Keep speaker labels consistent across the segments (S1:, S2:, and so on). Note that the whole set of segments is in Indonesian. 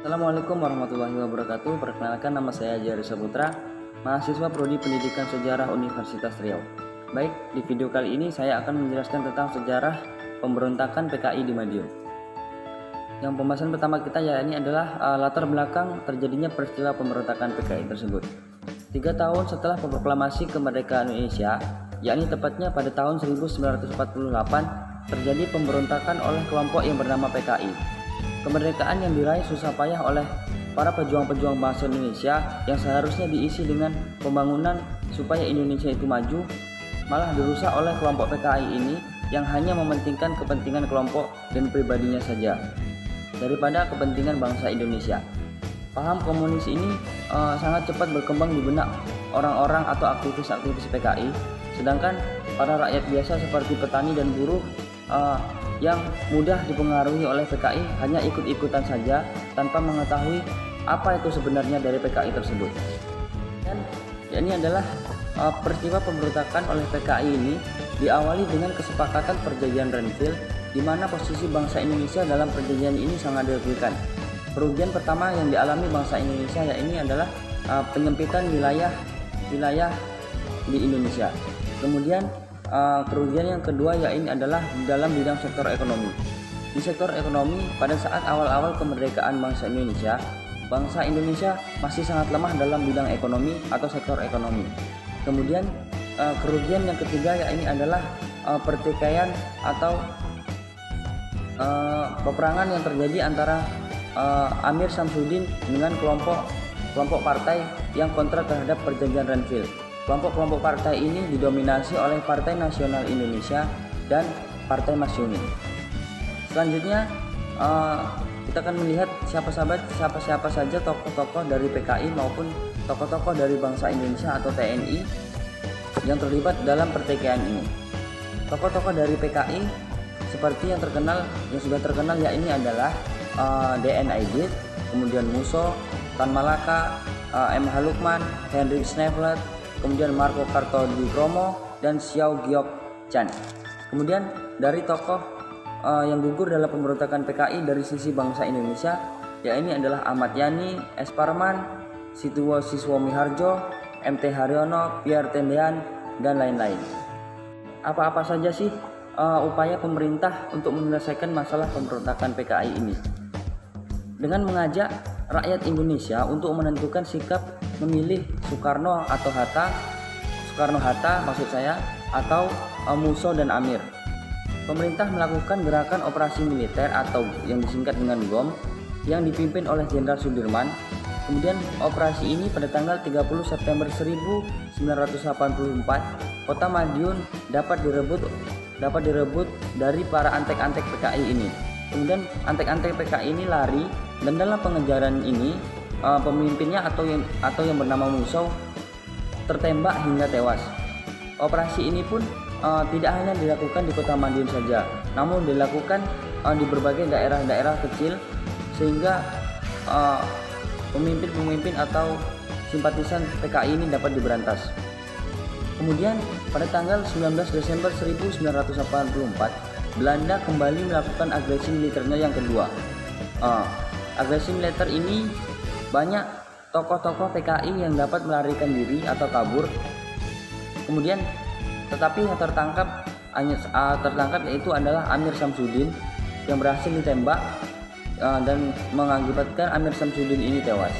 S1: Assalamualaikum warahmatullahi wabarakatuh. Perkenalkan, nama saya Jari Saputra, mahasiswa Prodi Pendidikan Sejarah Universitas Riau. Baik, di video kali ini saya akan menjelaskan tentang sejarah pemberontakan PKI di Madiun. Yang pembahasan pertama kita yakni adalah latar belakang terjadinya peristiwa pemberontakan PKI tersebut. 3 tahun setelah proklamasi kemerdekaan Indonesia, yakni tepatnya pada tahun 1948, terjadi pemberontakan oleh kelompok yang bernama PKI. Kemerdekaan yang diraih susah payah oleh para pejuang-pejuang bangsa Indonesia yang seharusnya diisi dengan pembangunan supaya Indonesia itu maju, malah dirusak oleh kelompok PKI ini yang hanya mementingkan kepentingan kelompok dan pribadinya saja daripada kepentingan bangsa Indonesia. Paham komunis ini sangat cepat berkembang di benak orang-orang atau aktivis-aktivis PKI, sedangkan para rakyat biasa seperti petani dan buruh yang mudah dipengaruhi oleh PKI hanya ikut-ikutan saja tanpa mengetahui apa itu sebenarnya dari PKI tersebut. Dan ini adalah peristiwa pemberontakan oleh PKI ini diawali dengan kesepakatan perjanjian Renville, di mana posisi bangsa Indonesia dalam perjanjian ini sangat dirugikan. Kerugian pertama yang dialami bangsa Indonesia yakni adalah penyempitan wilayah di Indonesia. Kemudian kerugian yang kedua yakni adalah dalam bidang sektor ekonomi. Di sektor ekonomi, pada saat awal-awal kemerdekaan bangsa Indonesia masih sangat lemah dalam bidang ekonomi atau sektor ekonomi. Kemudian kerugian yang ketiga yakni adalah pertikaian atau peperangan yang terjadi antara Amir Samsudin dengan kelompok partai yang kontra terhadap perjanjian Renville. Kelompok-kelompok partai ini didominasi oleh Partai Nasional Indonesia dan Partai Masyumi. Selanjutnya kita akan melihat siapa saja tokoh-tokoh dari PKI maupun tokoh-tokoh dari bangsa Indonesia atau TNI yang terlibat dalam pertikaian ini. Tokoh-tokoh dari PKI seperti yang sudah terkenal yakni adalah DN Aidit, kemudian Musso, Tan Malaka, M. H. Lukman, Hendrik Snevelt, kemudian Marco Kartodikromo dan Xiao Giok Chan. Kemudian dari tokoh yang gugur dalam pemberontakan PKI dari sisi bangsa Indonesia yakni adalah Ahmad Yani, S. Parman, Situwo Siswo Miharjo, MT Haryono, Pierre Tendean, dan lain-lain. Apa-apa saja sih upaya pemerintah untuk menyelesaikan masalah pemberontakan PKI ini? Dengan mengajak rakyat Indonesia untuk menentukan sikap memilih Soekarno Hatta atau Musso dan Amir. Pemerintah melakukan gerakan operasi militer atau yang disingkat dengan GOM yang dipimpin oleh Jenderal Sudirman. Kemudian operasi ini pada tanggal 30 September 1984, kota Madiun dapat direbut dari para antek-antek PKI ini. Kemudian antek-antek PKI ini lari, dan dalam pengejaran ini pemimpinnya atau yang bernama Musso tertembak hingga tewas. Operasi ini pun tidak hanya dilakukan di kota Madiun saja, namun dilakukan di berbagai daerah-daerah kecil sehingga pemimpin atau simpatisan PKI ini dapat diberantas. Kemudian pada tanggal 19 Desember 1984, Belanda kembali melakukan agresi militernya yang kedua. Agresi militer ini banyak tokoh-tokoh PKI yang dapat melarikan diri atau kabur. Kemudian tetapi yang tertangkap yaitu adalah Amir Samsudin yang berhasil ditembak dan mengakibatkan Amir Samsudin ini tewas.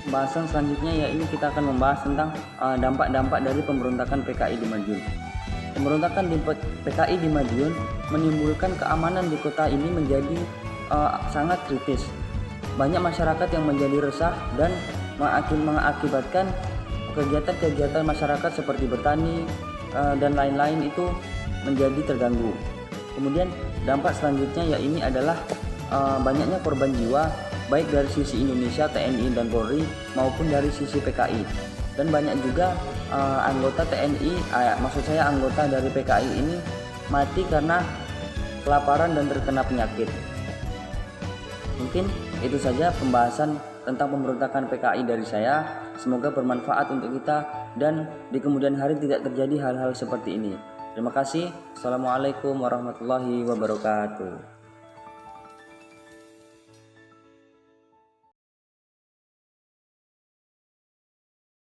S1: Pembahasan selanjutnya yaitu kita akan membahas tentang dampak-dampak dari pemberontakan PKI di Madiun. Pemberontakan di PKI di Madiun menimbulkan keamanan di kota ini menjadi sangat kritis. Banyak masyarakat yang menjadi resah dan mengakibatkan kegiatan-kegiatan masyarakat seperti bertani dan lain-lain itu menjadi terganggu. Kemudian dampak selanjutnya ini adalah banyaknya korban jiwa baik dari sisi Indonesia, TNI dan Polri maupun dari sisi PKI. Dan banyak juga anggota TNI, anggota dari PKI ini mati karena kelaparan dan terkena penyakit. Mungkin itu saja pembahasan tentang pemberontakan PKI dari saya. Semoga bermanfaat untuk kita dan di kemudian hari tidak terjadi hal-hal seperti ini. Terima kasih. Assalamualaikum warahmatullahi wabarakatuh.